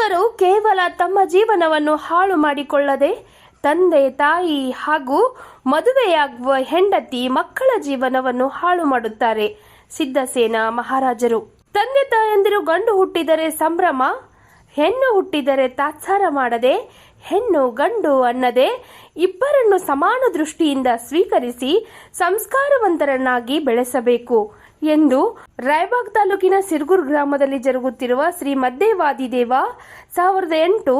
ಯುವಕರು ಕೇವಲ ತಮ್ಮ ಜೀವನವನ್ನು ಹಾಳು ಮಾಡಿಕೊಳ್ಳದೆ ತಂದೆ ತಾಯಿ ಹಾಗೂ ಮದುವೆಯಾಗುವ ಹೆಂಡತಿ ಮಕ್ಕಳ ಜೀವನವನ್ನು ಹಾಳು ಮಾಡುತ್ತಾರೆ. ಸಿದ್ಧಸೇನಾ ಮಹಾರಾಜರು ತಂದೆ ತಾಯಂದಿರು ಗಂಡು ಹುಟ್ಟಿದರೆ ಸಂಭ್ರಮ, ಹೆಣ್ಣು ಹುಟ್ಟಿದರೆ ತಾತ್ಸಾರ ಮಾಡದೆ, ಹೆಣ್ಣು ಗಂಡು ಅನ್ನದೆ ಇಬ್ಬರನ್ನು ಸಮಾನ ದೃಷ್ಟಿಯಿಂದ ಸ್ವೀಕರಿಸಿ ಸಂಸ್ಕಾರವಂತರನ್ನಾಗಿ ಬೆಳೆಸಬೇಕು ಎಂದು ರಾಯಬಾಗ್ ತಾಲೂಕಿನ ಸಿರ್ಗೂರ್ ಗ್ರಾಮದಲ್ಲಿ ಜರುಗುತ್ತಿರುವ ಶ್ರೀ ಮದ್ದೇವಾದಿದೇವ 1008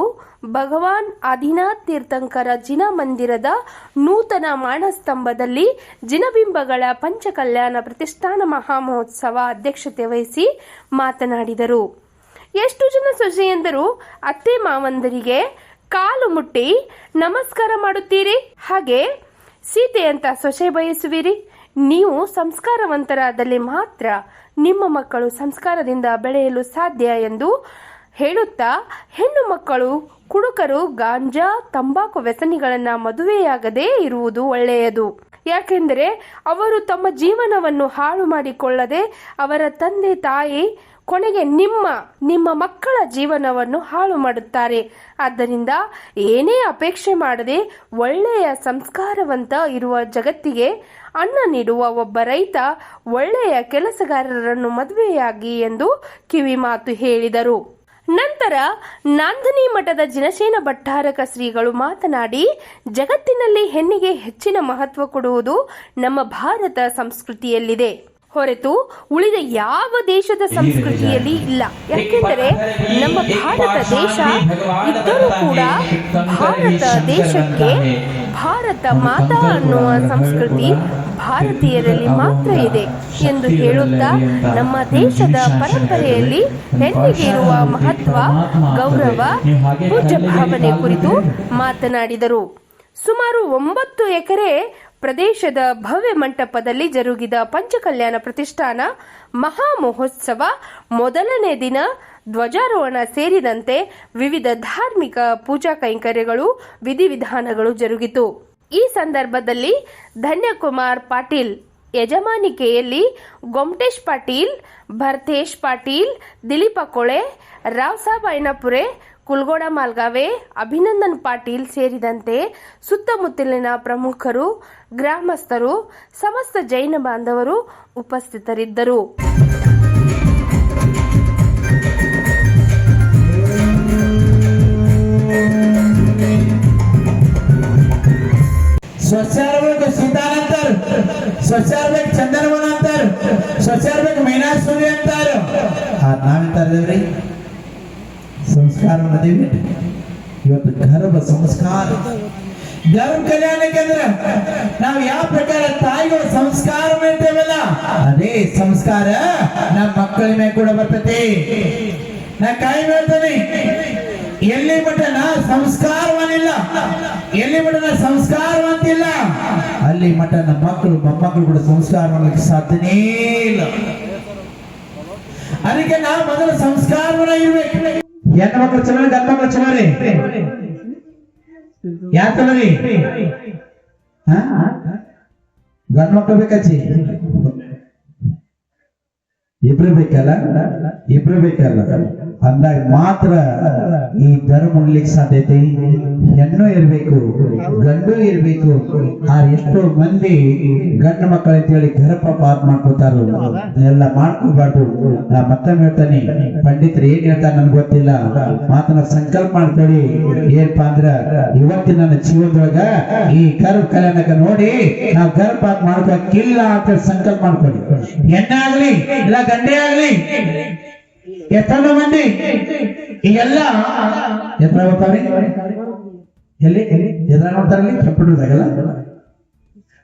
ಭಗವಾನ್ ಆದಿನಾಥ್ ತೀರ್ಥಂಕರ ಜಿನ ಮಂದಿರದ ನೂತನ ಮಾನಸ್ತಂಭದಲ್ಲಿ ಜಿನಬಿಂಬಗಳ ಪಂಚಕಲ್ಯಾಣ ಪ್ರತಿಷ್ಠಾನ ಮಹಾಮಹೋತ್ಸವ ಅಧ್ಯಕ್ಷತೆ ವಹಿಸಿ ಮಾತನಾಡಿದರು. ಎಷ್ಟು ಜನ ಸೊಸೆಯಂದರು ಅತ್ತೆ ಮಾವಂದರಿಗೆ ಕಾಲು ಮುಟ್ಟಿ ನಮಸ್ಕಾರ ಮಾಡುತ್ತೀರಿ? ಹಾಗೆ ಸೀತೆಯಂತ ಸೊಸೆ ಬಯಸುವಿರಿ? ನೀವು ಸಂಸ್ಕಾರವಂತರಾದಲ್ಲಿ ಮಾತ್ರ ನಿಮ್ಮ ಮಕ್ಕಳು ಸಂಸ್ಕಾರದಿಂದ ಬೆಳೆಯಲು ಸಾಧ್ಯ ಎಂದು ಹೇಳುತ್ತಾ, ಹೆಣ್ಣು ಮಕ್ಕಳು ಕುಡುಕರು, ಗಾಂಜಾ, ತಂಬಾಕು ವ್ಯಸನಿಗಳನ್ನ ಮದುವೆಯಾಗದೇ ಇರುವುದು ಒಳ್ಳೆಯದು. ಯಾಕೆಂದರೆ ಅವರು ತಮ್ಮ ಜೀವನವನ್ನು ಹಾಳು ಮಾಡಿಕೊಳ್ಳದೆ ಅವರ ತಂದೆ ತಾಯಿ ಕೊನೆಗೆ ನಿಮ್ಮ ಮಕ್ಕಳ ಜೀವನವನ್ನು ಹಾಳು ಮಾಡುತ್ತಾರೆ. ಆದ್ದರಿಂದ ಏನೇ ಅಪೇಕ್ಷೆ ಮಾಡದೆ ಒಳ್ಳೆಯ ಸಂಸ್ಕಾರವಂತ ಇರುವ ಜಗತ್ತಿಗೆ ಅನ್ನ ನೀಡುವ ಒಬ್ಬ ರೈತ ಒಳ್ಳೆಯ ಕೆಲಸಗಾರರನ್ನು ಮದುವೆಯಾಗಿ ಎಂದು ಕಿವಿಮಾತು ಹೇಳಿದರು. ನಂತರ ನಾಂದನಿ ಮಠದ ಜಿನಶೇನ ಭಟ್ಟಾರಕ ಶ್ರೀಗಳು ಮಾತನಾಡಿ, ಜಗತ್ತಿನಲ್ಲಿ ಹೆಣ್ಣಿಗೆ ಹೆಚ್ಚಿನ ಮಹತ್ವ ಕೊಡುವುದು ನಮ್ಮ ಭಾರತ ಸಂಸ್ಕೃತಿಯಲ್ಲಿದೆ ಹೊರತು ಉಳಿದ ಯಾವ ದೇಶದ ಸಂಸ್ಕೃತಿಯಲ್ಲಿ ಇಲ್ಲ. ಯಾಕೆಂದರೆ ನಮ್ಮ ಭಾರತ ದೇಶ ಇದ್ದರೂ ಕೂಡ ಭಾರತ ದೇಶಕ್ಕೆ ಭಾರತ ಮಾತಾ ಅನ್ನುವ ಸಂಸ್ಕೃತಿ ಭಾರತೀಯರಲ್ಲಿ ಮಾತ್ರ ಇದೆ ಎಂದು ಹೇಳುತ್ತಾ, ನಮ್ಮ ದೇಶದ ಪರಂಪರೆಯಲ್ಲಿ ಹೆಣ್ಣಿಗೆ ಇರುವ ಮಹತ್ವ, ಗೌರವ, ಪೂಜ್ಯ ಭಾವನೆ ಕುರಿತು ಮಾತನಾಡಿದರು. ಸುಮಾರು 9 ಎಕರೆ ಪ್ರದೇಶದ ಭವ್ಯ ಮಂಟಪದಲ್ಲಿ ಜರುಗಿದ ಪಂಚಕಲ್ಯಾಣ ಪ್ರತಿಷ್ಠಾನ ಮಹಾ ಮಹೋತ್ಸವ ಮೊದಲನೇ ದಿನ ಧ್ವಜಾರೋಹಣ ಸೇರಿದಂತೆ ವಿವಿಧ ಧಾರ್ಮಿಕ ಪೂಜಾ ಕೈಂಕರ್ಯಗಳು, ವಿಧಿವಿಧಾನಗಳು ಜರುಗಿತು. ಈ ಸಂದರ್ಭದಲ್ಲಿ ಧನ್ಯಕುಮಾರ್ ಪಾಟೀಲ್ ಯಜಮಾನಿಕೆಯಲ್ಲಿ ಗೊಮಟೇಶ್ ಪಾಟೀಲ್, ಭರತೇಶ್ ಪಾಟೀಲ್, ದಿಲೀಪ ಕೊಳೆ, ರಾವ್ಸಾಬ್ ಐನಪುರೆ, ಕುಲ್ಗೋಡ ಮಾಲ್ಗಾವೆ, ಅಭಿನಂದನ್ ಪಾಟೀಲ್ ಸೇರಿದಂತೆ ಸುತ್ತಮುತ್ತಲಿನ ಪ್ರಮುಖರು, ಗ್ರಾಮಸ್ಥರು, ಸಮಸ್ತ ಜೈನ ಬಾಂಧವರು ಉಪಸ್ಥಿತರಿದ್ದರು. स्वच्छारಬೇಕು ಸೀತಾನ್ ಅಂತಾರ, ಸ್ವಚ್ಛಾರಬೇಕು ಚಂದನವನ ಅಂತಾರ, ಸ್ವಚ್ಛಾರಬೇಕು ಮೈನಾಸುರಿ ಅಂತಾರ. ನಾವೆಂತಾರದೇವ್ರಿ? ಸಂಸ್ಕಾರ ನದೀವಿ. ಇವತ್ತು ಗರ್ಭ ಸಂಸ್ಕಾರ, ಗರ್ಭ ಕಲ್ಯಾಣಕ್ಕೆ ಅಂದ್ರೆ ನಾವು ಯಾವ ಪ್ರಕಾರ ತಾಯಿಗಳು ಸಂಸ್ಕಾರ ಮಾಡ್ತೇವಲ್ಲ ಅದೇ ಸಂಸ್ಕಾರ ನಮ್ಮ ಮಕ್ಕಳ ಮೇಲೆ ಕೂಡ ಬರ್ತದೆ. ನಾ ಕಾಯಿ ಮಾಡ್ತೇನೆ, ಎಲ್ಲಿ ಮಟ್ಟ ನಾ ಸಂಸ್ಕಾರವನಿಲ್ಲ, ಎಲ್ಲಿ ಮಟ್ಟ ನಾ ಸಂಸ್ಕಾರವಂತಿಲ್ಲ, ಅಲ್ಲಿ ಮಟ್ಟ ನಮ್ಮ ಮಕ್ಕಳು ಮೊಮ್ಮಕ್ಕಳು ಕೂಡ ಸಂಸ್ಕಾರ ಮಾಡಲಿಕ್ಕೆ ಸಾಧ್ಯನೇ ಇಲ್ಲ. ಅದಕ್ಕೆ ನಾವು ಮೊದಲು ಸಂಸ್ಕಾರವನ್ನ ಇರ್ಬೇಕು. ಹೆಣ್ಣು ಮಕ್ಕಳು ಚಲೋ, ಗಂಡ ಮಕ್ಕಳು ಚಲೋ ರೀ? ಯಾಕೆ ಚಲೋ ರೀ? ಗಂಡ ಮಕ್ಕಳು ಬೇಕಾಚಿ? ಇಬ್ರು ಬೇಕಲ್ಲ, ಇಬ್ರು ಬೇಕಲ್ಲ. ಅಂದಾಗ ಮಾತ್ರ ಈ ಧರ್ಮ ಉಣ್ಲಿಕ್ಕೆ ಸಾಧ್ಯತೆ. ಹೆಣ್ಣು ಇರ್ಬೇಕು, ಗಂಡು ಇರ್ಬೇಕು. ಆ ಎಷ್ಟೋ ಮಂದಿ ಗಂಡು ಮಕ್ಕಳು ಅಂತ ಹೇಳಿ ಗರ್ಭ ಪಾತ್ ಮಾಡ್ಕೋತಾರ. ಎಲ್ಲ ಮಾಡ್ಕೋಬಾರ್ದು. ನಾ ಮತ್ತೊಮ್ಮೆ ಹೇಳ್ತಾನೆ, ಪಂಡಿತರು ಏನ್ ಹೇಳ್ತಾರ ನನ್ಗೆ ಗೊತ್ತಿಲ್ಲ, ಮಾತನ್ನ ಸಂಕಲ್ಪ ಮಾಡ್ಕೊಳ್ಳಿ. ಏನಪ್ಪಾ ಅಂದ್ರ ಇವತ್ತಿನ ನನ್ನ ಜೀವನದೊಳಗ ಈ ಗರ್ಭ ಕಲ್ಯಾಣಕ ನೋಡಿ ನಾವು ಗರ್ಭ ಪಾತ್ ಮಾಡ್ಕೋಕಿಲ್ಲ ಅಂತ ಸಂಕಲ್ಪ ಮಾಡ್ಕೊಳ್ಳಿ. ಹೆಣ್ಣಾಗ್ಲಿ ಇಲ್ಲ ಗಂಡೇ ಆಗ್ಲಿ, ಎಷ್ಟೊಂದು ಮಂದಿ ಈಗೆಲ್ಲ ಎತ್ರ ಬರ್ತಾವ್ರಿ, ಎಲ್ಲಿ ಎದ್ರ ನೋಡ್ತಾರಲ್ಲಿ ಕಂಪ್ಯೂಟರ್ದಾಗಲ್ಲ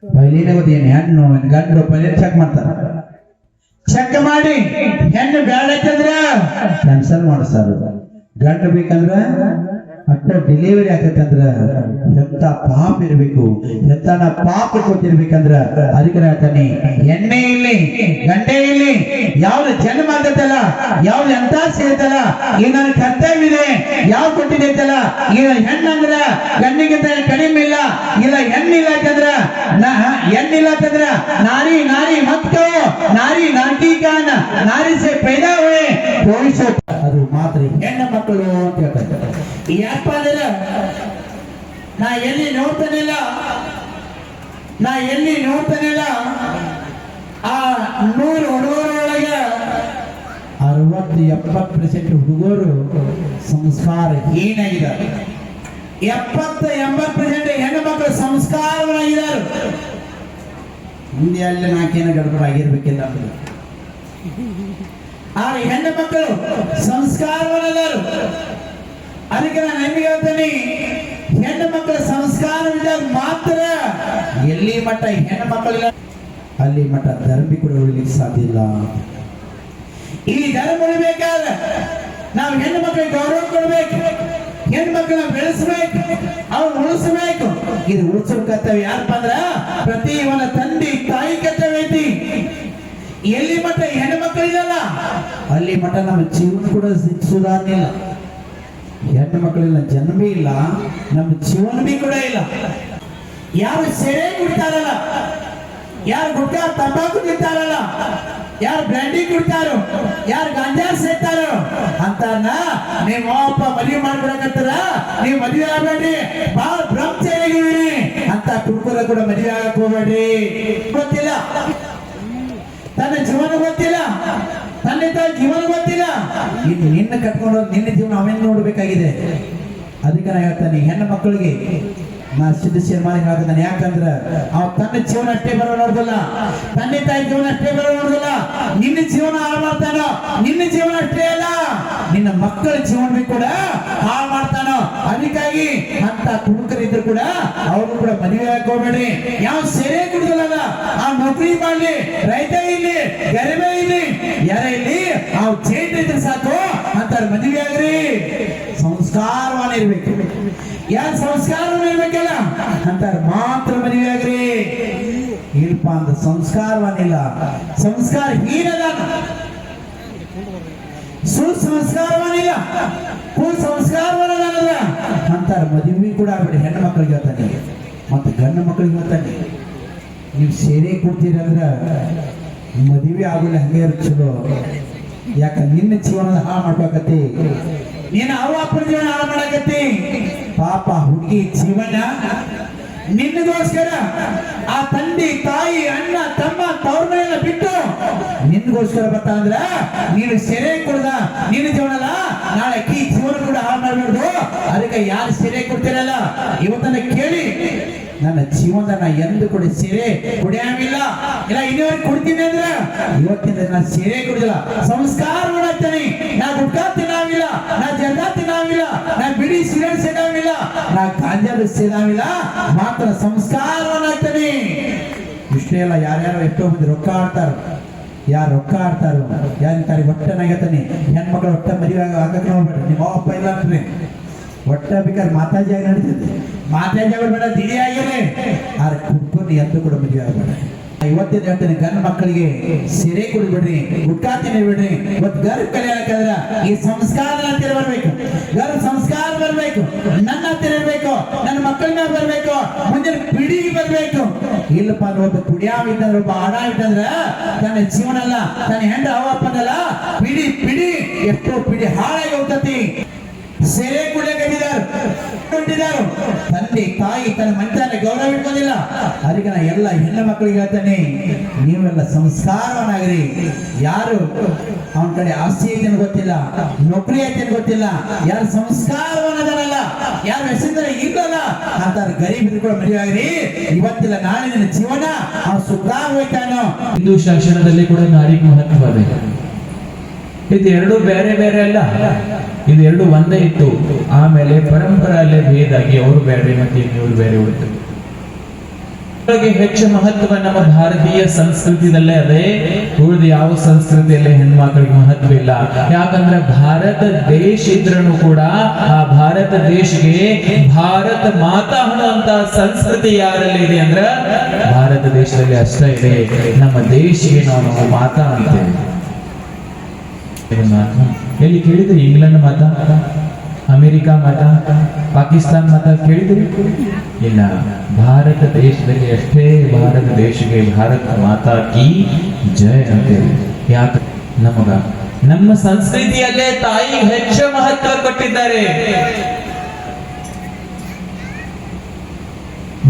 ಬಯಲಿನ ಏನ್ ಹೆಣ್ಣು ಗಂಡು ಬಯಲಿ ಚೆಕ್ ಮಾಡ್ತಾರ. ಚೆಕ್ ಮಾಡಿ ಹೆಣ್ಣು ಬ್ಯಾಡಂದ್ರ ಕ್ಯಾನ್ಸಲ್ ಮಾಡಿಸ್ತಾರ. ಗಂಡು ಬೇಕಂದ್ರ ಅಟ್ಟ ಡೆಲಿವರಿ ಆಗತ್ತಂದ್ರ ಎಂತ ಪಾಪ ಇರ್ಬೇಕು, ಎಂತ ಪಾಪ ಕೊಟ್ಟಿರ್ಬೇಕಂದ್ರ ಅದಕ್ಕೆ ಹೇಳ್ತಾನೆ, ಎಣ್ಣೆ ಇಲ್ಲಿ ಗಂಟೆ ಇಲ್ಲಿ ಯಾವ್ದು ಜನ್ಮ ಆಗತ್ತಲ್ಲ, ಯಾವ್ದು ಎಂತ ಸೇರ್ತಲ್ಲ, ಈ ನನ್ನ ಕರ್ತವ್ಯ ಇದೆ, ಯಾವ ಕೊಟ್ಟಿದ್ದೈತಲ್ಲ, ಈಗ ಹೆಣ್ಣಂದ್ರ ಗಂಡಿಗಿಂತ ಕಡಿಮೆ ಇಲ್ಲ, ಇಲ್ಲ ಹೆಣ್ಣಿಲ್ಲ ಅಂತಂದ್ರ ಹೆಣ್ಣಿಲ್ಲ ಅಂತಂದ್ರ ನಾರಿ ನಾರಿ ಮಕ್ಕಳು ನಾರಿ ನಾಟಿ ಕಾನ ನಾರಿ ಸೆ ಪೈದಾ ಹುए ಅದು ಮಾತ್ರ ಹೆಣ್ಣು ಮಕ್ಕಳು ಅಂತ ಹೇಳ್ತಾರೆ. ಯಾಕಪ್ಪ ಅಂದ್ರೆ ನಾ ಎಲ್ಲಿ ನೋಡ್ತಾನಿಲ್ಲ ಆ 100 ಹುಡುಗರೊಳಗೆ 60-70% ಹುಡುಗರು ಸಂಸ್ಕಾರ ಹೀನಾಗಿದ್ದಾರೆ. 70-80% ಹೆಣ್ಣು ಮಕ್ಕಳು ಸಂಸ್ಕಾರವಾಗಿದ್ದಾರೆ. ಮುಂದೆ ಅಲ್ಲಿ ನಾಕೇನು ಗಡಬಡ ಆಗಿರ್ಬೇಕಿಲ್ಲ. ಆ ಹೆಣ್ಣು ಮಕ್ಕಳು ಸಂಸ್ಕಾರವನ್ನದಾರು. ಅದಕ್ಕೆ ನಾನು ನಿಮಗೆ ಹೇಳ್ತೇನೆ, ಹೆಣ್ಣು ಮಕ್ಕಳ ಸಂಸ್ಕಾರವಿದ್ದಾಗ ಮಾತ್ರ ಎಲ್ಲಿ ಮಟ್ಟ ಹೆಣ್ಣು ಮಕ್ಕಳಿಲ್ಲ ಅಲ್ಲಿ ಮಟ್ಟ ಧರ್ಮ ಕೂಡ ಉಳಿಲಿಕ್ಕೆ ಸಾಧ್ಯ ಇಲ್ಲ. ಈ ಧರ್ಮ ಉಳಿಬೇಕಾದ್ರೆ ನಾವು ಹೆಣ್ಣು ಮಕ್ಕಳಿಗೆ ಗೌರವ ಕೊಡಬೇಕು, ಹೆಣ್ಣು ಮಕ್ಕಳನ್ನ ಬೆಳೆಸಬೇಕು, ಅವ್ರು ಉಳಿಸಬೇಕು. ಇದು ಉಳಿಸೋ ಕರ್ತವ್ಯ ಯಾರಪ್ಪ ಅಂದ್ರ ಪ್ರತಿ ಒಂದು ತಂದೆ ತಾಯಿ ಕರ್ತವ್ಯ ಐತಿ. ಎಲ್ಲಿ ಮಟ್ಟ ಹೆಣ್ಣು ಮಕ್ಕಳಿಲ್ಲ ಅಲ್ಲಿ ಮಟ್ಟ ನಮ್ಮ ಜೀವನ ಕೂಡ ಸುಧಾರಣೆ ಇಲ್ಲ. ಹೆಣ್ಣು ಮಕ್ಕಳಿಲ್ಲ ಜನ್ಮೇ ಇಲ್ಲ, ನಮ್ಮ ಜೀವನ ಬಿ ಕೂಡ ಇಲ್ಲ. ಯಾರು ಸೆರೆ ಕುಡ್ತಾರಲ್ಲ, ಯಾರು ಗುಟ್ಕಾ ತಂಬಾಕು ತಿಂತಾರಲ್ಲ, ಯಾರು ಬ್ರ್ಯಾಂಡಿ ಕುಡ್ತಾರೋ, ಯಾರು ಗಾಂಜಾ ಸೇತಾರೋ ಅಂತಾರನ ನಿಮ್ಮ ಅಪ್ಪ ಮದುವೆ ಮಾಡ್ಕೊಡಕತ್ತಾರ, ನೀವು ಮದುವೆ ಆಗಬೇಡ್ರಿ, ಬಹಳ ಬ್ರಹ್ಮಚಾರಿಗಿರಿ ಅಂತ ಕುಡ್ಕೋರ ಕೂಡ ಮದುವೆ ಆಗಕ್ ಹೋಗ್ಬೇಡ್ರಿ. ಗೊತ್ತಿಲ್ಲ, ತನ್ನ ಜೀವನ ಗೊತ್ತಿಲ್ಲ, ತಂದೆ ತಾಯಿ ಜೀವನ ಗೊತ್ತಿಲ್ಲ. ಇನ್ನು ನಿನ್ನ ಕಟ್ಕೊಂಡು ನಿನ್ನ ಜೀವನ ಅವೇನು ನೋಡ್ಬೇಕಾಗಿದೆ. ಅದಕ್ಕೆ ನಾ ಹೇಳ್ತಾನೆ, ಹೆಣ್ಣು ಮಕ್ಕಳಿಗೆ ನಾ ಸಿದ್ಧ ಮಾಡಿ ಹೇಳ್ತಾನೆ. ಯಾಕಂದ್ರೆ ಅವ ತನ್ನ ಜೀವನ ಅಷ್ಟೇ ಬರೋ ನೋಡ್ದಲ್ಲ, ತಂದೆ ತಾಯಿ ಜೀವನ ಅಷ್ಟೇ ಬರೋ ನೋಡ್ದಲ್ಲ, ನಿನ್ನ ಜೀವನ ಹಾಳು ಮಾಡ್ತಾನೋ. ನಿನ್ನ ಜೀವನ ಅಷ್ಟೇ ಅಲ್ಲ, ನಿನ್ನ ಮಕ್ಕಳ ಜೀವನ ಕೂಡ ಹಾಳು ಮಾಡ್ತಾನೋ. ಅದಕ್ಕಾಗಿ ಅಂತ ಕುಡುಕರಿದ್ರು ಕೂಡ ಅವರು ಕೂಡ ಮದುವೆ ಹಾಕೋಬೇಡ್ರಿ. ಯಾವ ಸೆರೆ ಕುಡಿದಲ್ಲ ಆ ನೌಕರಿ ಮಾಡ್ಲಿ, ರೈತ ಇಲ್ಲಿ, ಗರಿಬೆ ಇಲ್ಲಿ, ಯಾರ ಇಲ್ಲಿ ಆ ಚೇಟ್ ಇದ್ರೆ ಸಾಕು ಅಂತಾರ ಮದುವೆ ಆಗ್ರಿ. ಸಂಸ್ಕಾರವಾನ ಇರ್ಬೇಕು. ಯಾರ ಸಂಸ್ಕಾರವಾನ ಇರ್ಬೇಕಲ್ಲ ಅಂತಾರ ಮಾತ್ರ ಮದುವೆ ಆಗ್ರಿ. ಇಲ್ಪ ಅಂತ ಸಂಸ್ಕಾರವಾನಿಲ್ಲ, ಸಂಸ್ಕಾರ ಹೀನದ, ಸುಸಂಸ್ಕಾರವಾನಿಲ್ಲ, ಕುಸಂಸ್ಕಾರವಾನಲ್ಲ ಅಂತಾರ ಮದುವೆ ಕೂಡ ಆಗ್ಬಿಡಿ. ಹೆಣ್ಣು ಮಕ್ಕಳಿಗೆ ಹೇಳ್ತಾನೆ ಮತ್ತೆ ಗಂಡು ಮಕ್ಕಳಿಗೆ ಹೇಳ್ತಾನೆ, ನೀವು ಸೇರೆ ಕೊಡ್ತೀರಂದ್ರ ಮದುವೆ ಆಗೋಲ್ಲ, ಹಂಗೆ ಚಲೋ. ಯಾಕ ನಿನ್ನ ಜೀವನದ ಹಾಳು ಮಾಡ್ಬೇಕತ್ತಿ, ನೀನು ಅವ ಅಪ್ಪನ ಜೀವನ ಹಾಳು ಮಾಡಕತ್ತಿ. ಪಾಪ ಹುಡುಗಿ ಜೀವನ ನಿನ್ನಗೋಸ್ಕರ ಆ ತಂದೆ ತಾಯಿ ಅಣ್ಣ ತಮ್ಮ ತವ್ರನ್ನೆಲ್ಲ ಬಿಟ್ಟು ನಿನ್ಗೋಸ್ಕರ ಬರ್ತಾ ಅಂದ್ರ ನೀನು ಸೆರೆ ಕೊಡ್ದ ನಿನ್ನ ಜೀವನಲ್ಲ, ನಾಳೆ ಈ ಜೀವನ ಕೂಡ ಹಾಳು ಮಾಡಬಾರ್ದು. ಅದಕ್ಕೆ ಯಾರು ಸೆರೆ ಕೊಡ್ತಿರಲ್ಲ ಇವತ್ತನ್ನ ಕೇಳಿ, ನನ್ನ ಜೀವನದ ನಾ ಎಂದು ಕೂಡ ಸೆರೆ ಕುಡಿಯಾಗಿಲ್ಲ, ಇಲ್ಲ ಇನ್ನೊಂದು ಕೊಡ್ತೀನಿ ಅಂದ್ರೆ ಇವತ್ತಿನ ನಾನು ಸೆರೆ ಕುಡಿದಿಲ್ಲ, ಸಂಸ್ಕಾರ ಮಾಡಾಕ್ತೇನೆ. ನಾ ಗುಟ್ಕಾ ತಿನ್ನಾವಿಲ್ಲ, ನಾ ಜರ್ದಾ ತಿನ್ನಾವಿಲ್ಲ, ನಾ ಬಿಡಿ ಸಿಗರೇಟ್ ಸೇದಾವಿಲ್ಲ, ನಾ ಗಾಂಜಾದ ಸೇದಾವಿಲ್ಲ, ಮಾತ್ರ ಸಂಸ್ಕಾರವನ್ನಾಗ್ತೇನೆ. ಇಷ್ಟೇ ಅಲ್ಲ, ಯಾರ್ಯಾರು ಎಷ್ಟೋ ಮಂದಿ ರೊಕ್ಕ ಆಡ್ತಾರ, ಯಾರು ರೊಕ್ಕ ಆಡ್ತಾರೋ ಯಾರು ತಾರಿ ಹೊಟ್ಟೆನಾಗತ್ತಾನೆ. ಹೆಣ್ಮಕ್ಳು ಹೊಟ್ಟೆ ಮದುವೆ ಆಗಕ್ಕೆ ಹೋಗ್ಬೇಡ್ರಿ. ನಿಮ್ಮ ಅಪ್ಪ ಇಲ್ಲ ಅಂತ್ರಿ ಒಟ್ಟ ಬೇಕಾದ್ರೆ ಮಾತಾಜಿ ಆಗಿ ನಡೀತೈತಿ, ಮಾತಾಜಿ ಆಗಬೇಡ, ದಿಡಿ ಆಗಿರಲಿ. ಆದ್ರೆ ಕುಡ್ಕೊಂಡು ಎಂದು ಕೂಡ ಮದುವೆ ಆಗಬೇಡ. ಇವತ್ತಿನ ಹೇಳ್ತೇನೆ, ಗಂಡು ಮಕ್ಕಳಿಗೆ ಸೆರೆ ಕುಡಿಬಿಡ್ರಿ, ಗುಟ್ಕಾ ತಿನ್ನಿಬಿಡ್ರಿ. ಇವತ್ತು ಗರ್ ಕಲಿಯಾಕಂದ್ರ ಈ ಸಂಸ್ಕಾರ ಹತ್ತಿರ ಬರ್ಬೇಕು, ಗರ್ ಸಂಸ್ಕಾರ ಬರ್ಬೇಕು, ನನ್ನ ಹತ್ತಿರ ಇರ್ಬೇಕು, ನನ್ನ ಮಕ್ಕಳ ಮೇಲೆ ಬರ್ಬೇಕು, ಮುಂದಿನ ಪಿಡಿಗೆ ಬರ್ಬೇಕು. ಇಲ್ಲಪ್ಪ ಅಂದ್ರೆ ಒಬ್ಬ ಕುಡಿಯಾವಿದ್ದಂದ್ರೆ, ಒಬ್ಬ ಆಡಾವಿದ್ದಂದ್ರ ತನ್ನ ಜೀವನ ಅಲ್ಲ, ತನ್ನ ಹೆಂಡ ಅವಪ್ಪನಲ್ಲ, ಪಿಡಿ ಪಿಡಿ ಎಷ್ಟೋ ಪಿಡಿ ಹಾಳಾಗಿ ಹೋಗ್ತತಿ. ಸೆರೆ ಕುಡಿಯಕತ್ತಿದ್ದಾರೆ, ತಂದೆ ತಾಯಿ ತನ್ನ ಮನೆತನ ಗೌರವ ಇಟ್ಕೊಂಡಿಲ್ಲ. ಅದಕ್ಕೆ ನಾ ಎಲ್ಲ ಹೆಣ್ಣು ಮಕ್ಕಳಿಗೆ ಹೇಳ್ತಾನೆ, ನೀವೆಲ್ಲ ಸಂಸ್ಕಾರವನ್ನಾಗ್ರಿ. ಯಾರು ಅವನ ಕಡೆ ಆಸ್ತಿ ಐತೆ ಗೊತ್ತಿಲ್ಲ, ನೌಕರಿ ಐತೆ ಗೊತ್ತಿಲ್ಲ, ಯಾರು ಸಂಸ್ಕಾರವನ್ನದಾರಲ್ಲ, ಯಾರು ಹೆಸರಿದ್ರೆ ಇಲ್ಲಲ್ಲ ಅಂತಾರೆ ಗರೀಬರು ಕೂಡ ಮದುವೆ ಆಗ್ರಿ. ಇವತ್ತಿಲ್ಲ ನಾಳೆ ನಿನ್ನ ಜೀವನ ಅವ್ನು ಸುಖ ಹೋಯ್ತಾನೋ. ಹಿಂದೂ ಶಾಸನದಲ್ಲಿ ಕೂಡ ನಾರಿಗೆ ಮಹತ್ವ ಇದೆ. ಇದು ಎರಡು ಬೇರೆ ಬೇರೆ ಅಲ್ಲ, ಇದು ಎರಡು ಒಂದೇ ಇತ್ತು. ಆಮೇಲೆ ಪರಂಪರೆಯಲ್ಲೇ ಭೇದ ಆಗಿ ಅವರು ಬೇರೆ ಮತ್ತೆ ಇವರು ಬೇರೆ ಉಳಿತು. ಹೆಚ್ಚು ಮಹತ್ವ ನಮ್ಮ ಭಾರತೀಯ ಸಂಸ್ಕೃತಿಯಲ್ಲೇ ಅದೇ, ಉಳಿದ ಯಾವ ಸಂಸ್ಕೃತಿಯಲ್ಲಿ ಹೆಣ್ಮಕ್ಳಿಗೆ ಮಹತ್ವ ಇಲ್ಲ. ಯಾಕಂದ್ರೆ ಭಾರತ ದೇಶ ಇದ್ರೂ ಕೂಡ ಆ ಭಾರತ ದೇಶಕ್ಕೆ ಭಾರತ ಮಾತಾ ಅನ್ನುವಂತ ಸಂಸ್ಕೃತಿ ಯಾರಲ್ಲಿ ಇದೆ ಅಂದ್ರೆ ಭಾರತ ದೇಶದಲ್ಲಿ ಅಷ್ಟೇ ಇದೆ. ನಮ್ಮ ದೇಶಿಗೆ ನಾವು ಮಾತಾ ಅಂತೇವೆ. ಎಲ್ಲಿ ಕೇಳಿದ್ರಿ? ಇಂಗ್ಲೆಂಡ್ ಮತ, ಅಮೆರಿಕ ಮತ, ಪಾಕಿಸ್ತಾನ ಮತ ಕೇಳಿದ್ರಿ? ಇಲ್ಲ. ಭಾರತ ದೇಶದಲ್ಲಿ ಅಷ್ಟೇ ಭಾರತ ದೇಶಕ್ಕೆ ಭಾರತ ಮಾತಾ ಕಿ ಜಯ ಅಂತೇಳಿ. ಯಾಕೆ? ನಮಗ ನಮ್ಮ ಸಂಸ್ಕೃತಿಯಲ್ಲೇ ತಾಯಿಗೆ ಹೆಚ್ಚು ಮಹತ್ವ ಕೊಟ್ಟಿದ್ದಾರೆ.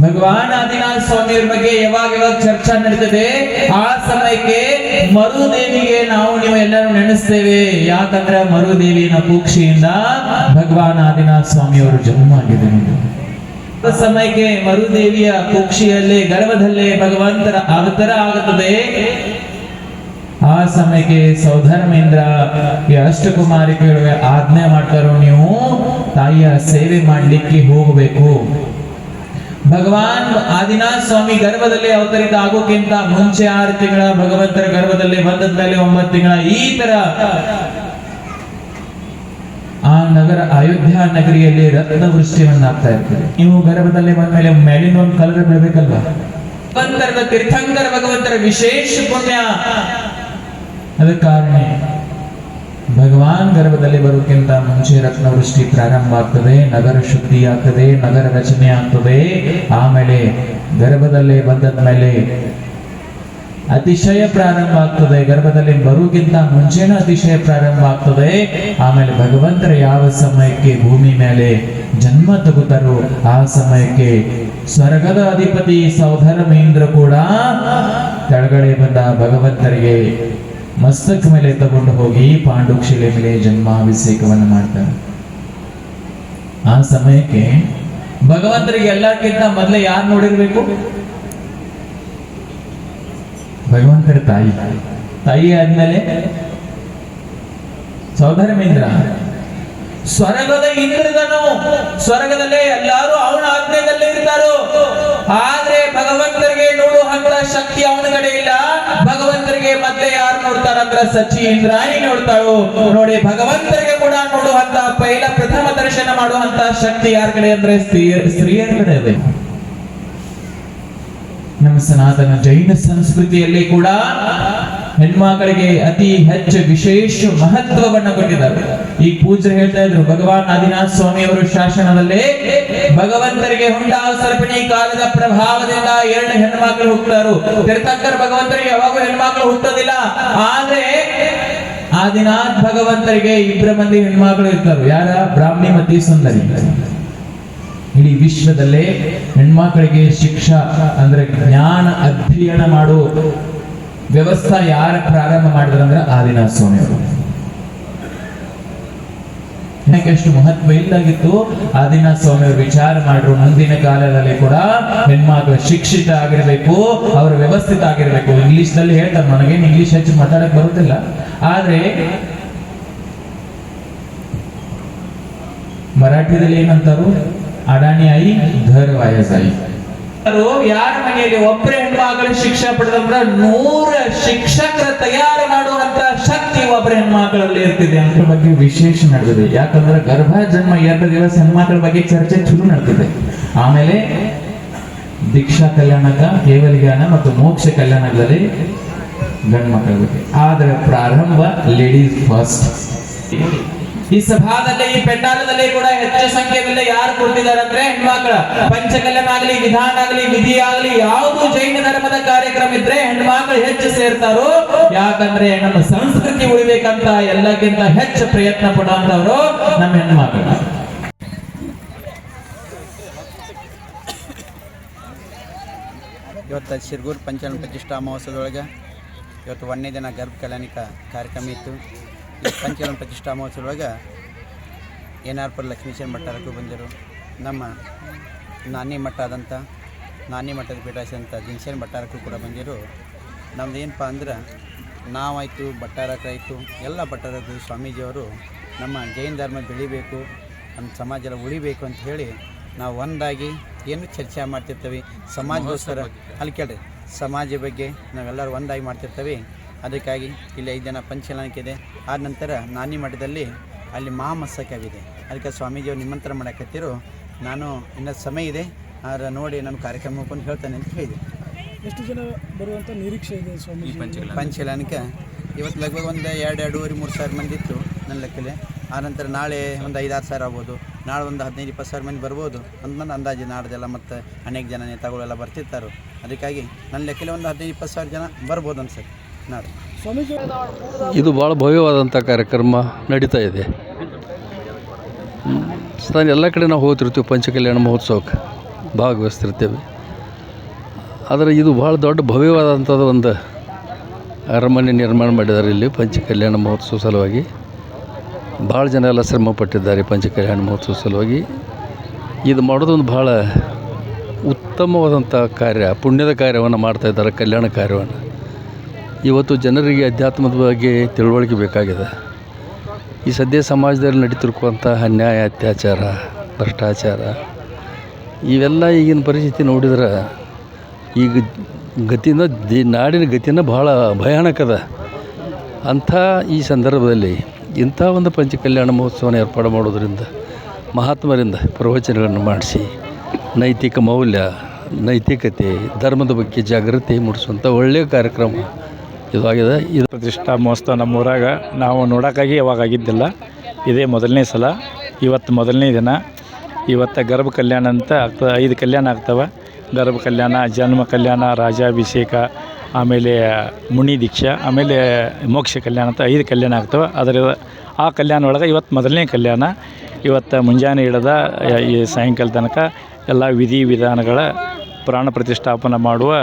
ಭಗವಾನ್ ಆದಿನಾಥ ಸ್ವಾಮಿಯವ್ರ ಬಗ್ಗೆ ಯಾವಾಗ ಚರ್ಚಾ ನಡೀತದೆ ಆ ಸಮಯಕ್ಕೆ ಮರುದೇವಿಗೆ ನೀವು ಎಲ್ಲರೂ ನೆನೆಸ್ತೇವೆ. ಯಾಕಂದ್ರೆ ಮರುದೇವಿನ ಕುಕ್ಷಿಯಿಂದ ಭಗವಾನ್ ಆದಿನಾಥ ಸ್ವಾಮಿಯವರು ಜನ್ಮ ಆಗಿದೆ. ಆ ಸಮಯಕ್ಕೆ ಮರುದೇವಿಯ ಕುಕ್ಷಿಯಲ್ಲೇ ಗರ್ಭದಲ್ಲೇ ಭಗವಂತರ ಅವತಾರ ಆಗುತ್ತದೆ. ಆ ಸಮಯಕ್ಕೆ ಸೌಧರ್ಮೇಂದ್ರ ಈ ಅಷ್ಟಕುಮಾರಿಕೆಗಳಿಗೆ ಆಜ್ಞೆ ಮಾಡ್ತಾರೋ, ನೀವು ತಾಯಿಯ ಸೇವೆ ಮಾಡ್ಲಿಕ್ಕೆ ಹೋಗಬೇಕು. ಭಗವಾನ್ ಆದಿನಾಥ ಸ್ವಾಮಿ ಗರ್ಭದಲ್ಲಿ ಅವತರಿತ ಆಗೋಕ್ಕಿಂತ ಮುಂಚೆ 6 ತಿಂಗಳ ಭಗವಂತರ ಗರ್ಭದಲ್ಲಿ ಬಂದದ ಮೇಲೆ 9 ತಿಂಗಳ ಈ ತರ ಆ ನಗರ ಅಯೋಧ್ಯ ನಗರಿಯಲ್ಲಿ ರತ್ನವೃಷ್ಟಿಯನ್ನಾಗ್ತಾ ಇರ್ತದೆ. ನೀವು ಗರ್ಭದಲ್ಲಿ ಬಂದ ಮೇಲೆ ಮೇಲಿನ ಒಂದು ಕಲರ್ ಬೆಳಬೇಕಲ್ವಾ? ಭಗವಂತರದ ತೀರ್ಥಂಕರ ಭಗವಂತರ ವಿಶೇಷ ಪುಣ್ಯ. ಅದ ಕಾರಣ ಭಗವಾನ್ ಗರ್ಭದಲ್ಲಿ ಬರೋಕ್ಕಿಂತ ಮುಂಚೆ ರತ್ನವೃಷ್ಟಿ ಪ್ರಾರಂಭ ಆಗ್ತದೆ, ನಗರ ಶುದ್ಧಿ ಆಗ್ತದೆ, ನಗರ ರಚನೆ ಆಗ್ತದೆ. ಆಮೇಲೆ ಗರ್ಭದಲ್ಲೇ ಬಂದದ ಮೇಲೆ ಅತಿಶಯ ಪ್ರಾರಂಭ ಆಗ್ತದೆ. ಗರ್ಭದಲ್ಲಿ ಬರೋಕ್ಕಿಂತ ಮುಂಚೆನೂ ಅತಿಶಯ ಪ್ರಾರಂಭ ಆಗ್ತದೆ. ಆಮೇಲೆ ಭಗವಂತರ ಯಾವ ಸಮಯಕ್ಕೆ ಭೂಮಿ ಮೇಲೆ ಜನ್ಮ ತಗೋತಾರೋ ಆ ಸಮಯಕ್ಕೆ ಸ್ವರ್ಗದ ಅಧಿಪತಿ ಸೌಧರ್ಮೇಂದ್ರ ಕೂಡ ಕೆಳಗಡೆ ಬಂದ ಭಗವಂತರಿಗೆ ಮಸ್ತಕ ಮೇಲೆ ತಗೊಂಡು ಹೋಗಿ ಪಾಂಡುಕ್ಷಿಲೆ ಮೇಲೆ ಜನ್ಮಾಭಿಷೇಕವನ್ನು ಮಾಡ್ತಾರೆ. ಆ ಸಮಯಕ್ಕೆ ಭಗವಂತರಿಗೆ ಎಲ್ಲಕ್ಕಿಂತ ಮೊದಲೇ ಯಾರು ನೋಡಿರ್ಬೇಕು? ಭಗವಂತರ ತಾಯಿ ಆದ್ಮೇಲೆ ಸೌಧರ್ಮೇಂದ್ರ. ಸ್ವರ್ಗದ ಇಂದ್ರದನು ಸ್ವರ್ಗದಲ್ಲೇ ಎಲ್ಲಾರು ಅವನ ಆಜ್ಞೆಯಲ್ಲೇ ಇರ್ತಾರೋ, ಆದ್ರೆ ಭಗವಂತರಿಗೆ ನೋಡುವಂತ ಶಕ್ತಿ ಅವನ ಕಡೆ ಇಲ್ಲ. ಭಗವಂತರಿಗೆ ಮತ್ತೆ ಯಾರು ನೋಡ್ತಾರಂದ್ರ ಸಚಿ ಇಂದ್ರಾಣಿ ನೋಡ್ತಾಳು. ನೋಡಿ, ಭಗವಂತರಿಗೆ ಕೂಡ ನೋಡುವಂತ ಪ್ರಥಮ ದರ್ಶನ ಮಾಡುವಂತ ಶಕ್ತಿ ಯಾರ ಕಡೆ ಅಂದ್ರೆ ಸ್ತ್ರೀಯರ ಕಡೆ ಇದೆ. ನಮ್ಮ ಸನಾತನ ಜೈನ ಸಂಸ್ಕೃತಿಯಲ್ಲಿ ಕೂಡ ಹೆಣ್ಮಕ್ಕಳಿಗೆ ಅತಿ ಹೆಚ್ಚು ವಿಶೇಷ ಮಹತ್ವವನ್ನು ಕೊಟ್ಟಿದ್ದಾರೆ. ಈ ಪೂಜ್ಯರು ಹೇಳ್ತಾ ಇದ್ರು, ಭಗವಾನ್ ಆದಿನಾಥ ಸ್ವಾಮಿಯವರು ಶಾಸನದಲ್ಲಿ ಭಗವಂತರಿಗೆ ಹುಂಡಾವ ಸರ್ಪಿಣಿ ಕಾಲದ ಪ್ರಭಾವದಿಂದ 2 ಹೆಣ್ಮಕ್ಳು ಹುಟ್ಟುತ್ತಾರು. ತೀರ್ಥಂಕರ ಭಗವಂತರಿಗೆ ಯಾವಾಗೂ ಹೆಣ್ಮಕ್ಳು ಹುಟ್ಟೋದಿಲ್ಲ. ಆದ್ರೆ ಆದಿನಾಥ ಭಗವಂತರಿಗೆ 2 ಮಂದಿ ಹೆಣ್ಮಕ್ಳು ಇರ್ತಾರೆ. ಯಾರ? ಬ್ರಾಹ್ಮಿ ಮತ್ತು ಸುಂದರಿ. ಇಡೀ ವಿಶ್ವದಲ್ಲೇ ಹೆಣ್ಮಕ್ಕಳಿಗೆ ಶಿಕ್ಷಾ ಅಂದ್ರೆ ಜ್ಞಾನ ಅಧ್ಯಯನ ಮಾಡೋ ವ್ಯವಸ್ಥೆ ಯಾರು ಪ್ರಾರಂಭ ಮಾಡಿದ್ರಂದ್ರೆ ಆದಿನಾಥ ಸ್ವಾಮಿಯವರು. ಎಷ್ಟು ಮಹತ್ವ ಇಲ್ಲಾಗಿತ್ತು. ಆದಿನಾಥ ಸ್ವಾಮಿಯವರು ವಿಚಾರ ಮಾಡ್ರು, ಮುಂದಿನ ಕಾಲದಲ್ಲಿ ಕೂಡ ಹೆಣ್ಮಕ್ಳು ಶಿಕ್ಷಿತ ಆಗಿರ್ಬೇಕು, ಅವರು ವ್ಯವಸ್ಥಿತ ಆಗಿರ್ಬೇಕು. ಇಂಗ್ಲಿಷ್ ನಲ್ಲಿ ಹೇಳ್ತಾರೆ, ನನಗೇನು ಇಂಗ್ಲಿಷ್ ಹೆಚ್ಚು ಮಾತಾಡಕ್ ಬರುತ್ತಿಲ್ಲ, ಆದ್ರೆ ಮರಾಠಿದಲ್ಲಿ ಏನಂತಾರು? ಅಡಾಣಿ ಆಯಿ ಘರ್ ವಾಯಸಾಯಿ. ಯಾರ ಮನೆಯಲ್ಲಿ ಒಬ್ಬರೇ ಹೆಣ್ಮಕ್ಳು ಶಿಕ್ಷಣ ಪಡೆದಂದ್ರ 100 ಶಿಕ್ಷಕರ ತಯಾರು ಮಾಡುವಂತ ಶಕ್ತಿ ಒಬ್ಬರ ಹೆಣ್ಮಕ್ಳಲ್ಲಿ ಇರ್ತಿದೆ. ಅದ್ರ ಬಗ್ಗೆ ವಿಶೇಷ ನಡೆದಿದೆ. ಯಾಕಂದ್ರೆ ಗರ್ಭ ಜನ್ಮ 2 ದಿವಸ ಹೆಣ್ಮಕ್ಳ ಬಗ್ಗೆ ಚರ್ಚೆ ಶುರು ನಡೆದಿದೆ. ಆಮೇಲೆ ದೀಕ್ಷಾ ಕಲ್ಯಾಣಕ, ಕೇವಲ ಜ್ಞಾನ ಮತ್ತು ಮೋಕ್ಷ ಕಲ್ಯಾಣಗಳಲ್ಲಿ ಗಂಡು ಮಕ್ಕಳ ಬಗ್ಗೆ. ಆದ್ರೆ ಪ್ರಾರಂಭ ಲೇಡೀಸ್ ಫಸ್ಟ್. ಈ ಸಭಾದಲ್ಲಿ, ಈ ಪೆಂಡಾಲದಲ್ಲಿ ಕೂಡ ಹೆಚ್ಚು ಸಂಖ್ಯೆಯಲ್ಲಿ ಯಾರು ಕೊಟ್ಟಿದ್ದಾರೆ ಅಂದ್ರೆ ಹೆಣ್ಮಕ್ಳ. ಪಂಚಕಲ್ಯಾಣ ಆಗಲಿ, ವಿಧಾನ ಆಗಲಿ, ವಿಧಿ ಆಗಲಿ, ಯಾವುದು ಜೈನ ಧರ್ಮದ ಕಾರ್ಯಕ್ರಮ ಇದ್ರೆ ಹೆಣ್ಮಕ್ಳು ಹೆಚ್ಚು ಸೇರ್ತಾರೋ. ಯಾಕಂದ್ರೆ ನಮ್ಮ ಸಂಸ್ಕೃತಿ ಉಳಿಬೇಕಂತ ಎಲ್ಲಕ್ಕಿಂತ ಹೆಚ್ಚು ಪ್ರಯತ್ನ ಪಡುವಂತವ್ರು ನಮ್ಮ ಹೆಣ್ಮಕ್ಳು. ಇವತ್ತು ಶಿರ್ಗೂರು ಪಂಚಾಯತ್ ಪ್ರತಿಷ್ಠಾ ಮಹೋತ್ಸವದೊಳಗೆ ಇವತ್ತು 1ನೇ ದಿನ ಗರ್ಭ ಕಲ್ಯಾಣಿಕ ಕಾರ್ಯಕ್ರಮ ಇತ್ತು. ಈ ಪಂಚಕಲ್ಯಾಣ ಪ್ರತಿಷ್ಠಾ ಮಹೋತ್ಸವದೊಳಗೆ ಏನಾರ್ಪುರ ಲಕ್ಷ್ಮೀಶನ ಭಟ್ಟಾರಕ್ಕೂ ಬಂದಿರು, ನಮ್ಮ ನಾನಿ ಮಠ ಆದಂಥ ನಾನಿ ಮಠದ ಪೀಠಾಸಂತ ದಿನಶೇನ ಭಟ್ಟಾರಕ್ಕೂ ಕೂಡ ಬಂದಿರು. ನಮ್ದು ಏನಪ್ಪ ಅಂದ್ರೆ ನಾವಾಯಿತು, ಭಟ್ಟಾರಕ್ಕಾಯಿತು, ಎಲ್ಲ ಭಟ್ಟಾರಕ್ಕೂ ಸ್ವಾಮೀಜಿಯವರು ನಮ್ಮ ಜೈನ ಧರ್ಮ ಬೆಳಿಬೇಕು, ನಮ್ಮ ಸಮಾಜ ಎಲ್ಲ ಉಳಿಬೇಕು ಅಂತ ಹೇಳಿ ನಾವು ಒಂದಾಗಿ ಏನು ಚರ್ಚೆ ಮಾಡ್ತಿರ್ತೀವಿ. ಸಮಾಜಗೋಸ್ಕರ ಅಲ್ಲಿ ಕೇಳ್ರಿ, ಸಮಾಜ ಬಗ್ಗೆ ನಾವೆಲ್ಲರೂ ಒಂದಾಗಿ ಮಾಡ್ತಿರ್ತೀವಿ. ಅದಕ್ಕಾಗಿ ಇಲ್ಲಿ 5 ದಿನ ಪಂಚಕಲ್ಯಾಣಕ್ಕಿದೆ. ಆದ ನಂತರ ನಾನಿ ಮಠದಲ್ಲಿ ಅಲ್ಲಿ ಮಹಾಮಸ್ತಕಾಗಿದೆ. ಅದಕ್ಕೆ ಸ್ವಾಮೀಜಿಯವರು ನಿಮಂತ್ರಣ ಮಾಡಕತ್ತಿರು. ನಾನು ಇನ್ನೂ ಸಮಯ ಇದೆ, ಆದರೆ ನೋಡಿ ನಾನು ಕಾರ್ಯಕ್ರಮ ಮುಗಿಕೊಂಡು ಹೇಳ್ತಾನೆ ಅಂತ ಹೇಳಿದೆ. ಎಷ್ಟು ಜನ ಬರುವಂಥ ನಿರೀಕ್ಷೆ ಇದೆ ಸ್ವಾಮಿ ಪಂಚಕಲ್ಯಾಣಕ್ಕೆ? ಇವತ್ತು ಲಗ್ಭಗ ಒಂದು 2-2.5-3 ಸಾವಿರ ಮಂದಿ ಇತ್ತು ನನ್ನ ಲೆಕ್ಕಲೆ. ಆನಂತರ ನಾಳೆ ಒಂದು 5-6 ಸಾವಿರ ಆಗ್ಬೋದು. ನಾಳೆ ಒಂದು 15-20 ಸಾವಿರ ಮಂದಿ ಬರ್ಬೋದು ಅಂತ ಅಂದಾಜು. ನಾಡ್ದೆಲ್ಲ ಮತ್ತು ಅನೇಕ ಜನ ನೇತಾಗಳೆಲ್ಲ ಬರ್ತಿರ್ತಾರೆ. ಅದಕ್ಕಾಗಿ ನನ್ನ ಲೆಕ್ಕಲೆ ಒಂದು 15-20 ಸಾವಿರ ಜನ ಬರ್ಬೋದು ಅನ್ಸತ್ತೆ. ನಾಡು. ಸ್ವಾಮೀಜಿ ಇದು ಭಾಳ ಭವ್ಯವಾದಂಥ ಕಾರ್ಯಕ್ರಮ ನಡೀತಾ ಇದೆ. ನಾನು ಎಲ್ಲ ಕಡೆ ನಾವು ಹೋಗ್ತಿರ್ತೀವಿ, ಪಂಚಕಲ್ಯಾಣ ಮಹೋತ್ಸವಕ್ಕೆ ಭಾಗವಹಿಸ್ತಿರ್ತೇವೆ. ಆದರೆ ಇದು ಭಾಳ ದೊಡ್ಡ ಭವ್ಯವಾದಂಥದ್ದು ಒಂದು ಅರಮನೆ ನಿರ್ಮಾಣ ಮಾಡಿದ್ದಾರೆ ಇಲ್ಲಿ ಪಂಚಕಲ್ಯಾಣ ಮಹೋತ್ಸವ ಸಲುವಾಗಿ. ಭಾಳ ಜನ ಎಲ್ಲ ಶ್ರಮ ಪಟ್ಟಿದ್ದಾರೆ ಪಂಚಕಲ್ಯಾಣ ಮಹೋತ್ಸವ ಸಲುವಾಗಿ. ಇದು ಮಾಡೋದೊಂದು ಭಾಳ ಉತ್ತಮವಾದಂಥ ಕಾರ್ಯ, ಪುಣ್ಯದ ಕಾರ್ಯವನ್ನು ಮಾಡ್ತಾಯಿದ್ದಾರೆ, ಕಲ್ಯಾಣ ಕಾರ್ಯವನ್ನು. ಇವತ್ತು ಜನರಿಗೆ ಅಧ್ಯಾತ್ಮದ ಬಗ್ಗೆ ತಿಳುವಳಿಕೆ ಬೇಕಾಗಿದೆ. ಈ ಸದ್ಯ ಸಮಾಜದಲ್ಲಿ ನಡೀತಿರುವಂಥ ಅನ್ಯಾಯ, ಅತ್ಯಾಚಾರ, ಭ್ರಷ್ಟಾಚಾರ ಇವೆಲ್ಲ ಈಗಿನ ಪರಿಸ್ಥಿತಿ ನೋಡಿದ್ರೆ ಈಗ ಗತಿನ ನಾಡಿನ ಗತಿನ ಭಾಳ ಭಯಾನಕದ. ಅಂಥ ಈ ಸಂದರ್ಭದಲ್ಲಿ ಇಂಥ ಒಂದು ಪಂಚಕಲ್ಯಾಣ ಮಹೋತ್ಸವನ ಏರ್ಪಾಡು ಮಾಡೋದರಿಂದ, ಮಹಾತ್ಮರಿಂದ ಪ್ರವಚನಗಳನ್ನು ಮಾಡಿಸಿ ನೈತಿಕ ಮೌಲ್ಯ, ನೈತಿಕತೆ, ಧರ್ಮದ ಬಗ್ಗೆ ಜಾಗೃತಿ ಮೂಡಿಸುವಂಥ ಒಳ್ಳೆಯ ಕಾರ್ಯಕ್ರಮ ಇದಾಗಿದೆ. ಇದು ಪ್ರತಿಷ್ಠಾ ಮಹೋತ್ಸವ ನಮ್ಮೂರಾಗ ನಾವು ನೋಡೋಕ್ಕಾಗಿ ಯಾವಾಗ ಆಗಿದ್ದಿಲ್ಲ. ಇದೇ ಮೊದಲನೇ ಸಲ. ಇವತ್ತು ಮೊದಲನೇ ದಿನ. ಇವತ್ತು ಗರ್ಭ ಕಲ್ಯಾಣ ಅಂತ ಆಗ್ತದೆ. 5 ಕಲ್ಯಾಣ ಆಗ್ತವೆ. ಗರ್ಭ ಕಲ್ಯಾಣ, ಜನ್ಮ ಕಲ್ಯಾಣ, ರಾಜಾಭಿಷೇಕ, ಆಮೇಲೆ ಮುನಿ ದೀಕ್ಷಾ, ಆಮೇಲೆ ಮೋಕ್ಷ ಕಲ್ಯಾಣ ಅಂತ 5 ಕಲ್ಯಾಣ ಆಗ್ತವೆ. ಅದರ ಆ ಕಲ್ಯಾಣ ಒಳಗೆ ಇವತ್ತು ಮೊದಲನೇ ಕಲ್ಯಾಣ. ಇವತ್ತು ಮುಂಜಾನೆ ಹಿಡಿದ ಈ ಸಾಯಂಕಾಲ ತನಕ ಎಲ್ಲ ವಿಧಿವಿಧಾನಗಳ ಪ್ರಾಣ ಪ್ರತಿಷ್ಠಾಪನೆ ಮಾಡುವ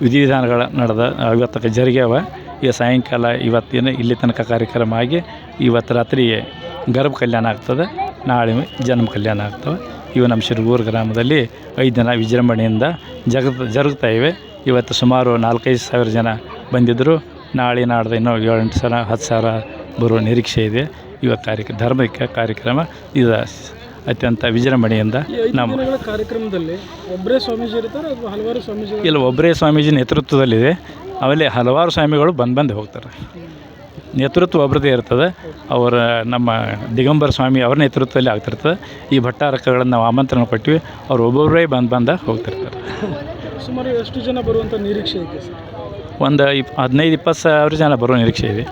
ವಿಧಿವಿಧಾನಗಳ ನಡೆದ ಇವತ್ತು ಜರುಗ್ಯಾವ. ಈಗ ಸಾಯಂಕಾಲ ಇವತ್ತಿನ ಇಲ್ಲಿ ತನಕ ಕಾರ್ಯಕ್ರಮ ಆಗಿ ಇವತ್ತು ರಾತ್ರಿ ಗರ್ಭ ಕಲ್ಯಾಣ ಆಗ್ತದೆ. ನಾಳೆ ಜನ್ಮ ಕಲ್ಯಾಣ ಆಗ್ತವೆ. ಇವು ನಮ್ಮ ಶಿರಗೂರು ಗ್ರಾಮದಲ್ಲಿ 5 ದಿನ ವಿಜೃಂಭಣೆಯಿಂದ ಜರುಗ್ತಾ ಇವೆ. ಇವತ್ತು ಸುಮಾರು 4-5 ಸಾವಿರ ಜನ ಬಂದಿದ್ದರು. ನಾಳೆ ನಾಡ್ದು ಇನ್ನೂ 7-8 ಸಾವಿರ 10 ಸಾವಿರ ಬರುವ ನಿರೀಕ್ಷೆ ಇದೆ. ಇವತ್ತು ಧಾರ್ಮಿಕ ಕಾರ್ಯಕ್ರಮ ಇದು ಅತ್ಯಂತ ವಿಜೃಂಭಣೆಯಿಂದ ನಮ್ಮ ಕಾರ್ಯಕ್ರಮದಲ್ಲಿ ಒಬ್ಬರೇ ಸ್ವಾಮೀಜಿ ಇರ್ತಾರೆ ಅಥವಾ ಹಲವಾರು ಸ್ವಾಮೀಜಿ? ಇಲ್ಲ, ಒಬ್ಬರೇ ಸ್ವಾಮೀಜಿ ನೇತೃತ್ವದಲ್ಲಿದೆ. ಆಮೇಲೆ ಹಲವಾರು ಸ್ವಾಮಿಗಳು ಬಂದು ಹೋಗ್ತಾರೆ. ನೇತೃತ್ವ ಒಬ್ಬರದೇ ಇರ್ತದೆ. ಅವರ ನಮ್ಮ ದಿಗಂಬರ ಸ್ವಾಮಿ ಅವ್ರ ನೇತೃತ್ವದಲ್ಲಿ ಆಗ್ತಿರ್ತದೆ. ಈ ಭಟ್ಟಾರಕಗಳನ್ನು ನಾವು ಆಮಂತ್ರಣ ಕೊಟ್ಟಿವಿ. ಅವ್ರು ಒಬ್ಬೊಬ್ಬರೇ ಬಂದು ಹೋಗ್ತಿರ್ತಾರೆ. ಸುಮಾರು ಎಷ್ಟು ಜನ ಬರುವಂಥ ನಿರೀಕ್ಷೆ ಇದೆ ಸರ್? ಒಂದು 15-20 ಸಾವಿರ ಜನ ಬರೋ ನಿರೀಕ್ಷೆ ಇದೆ.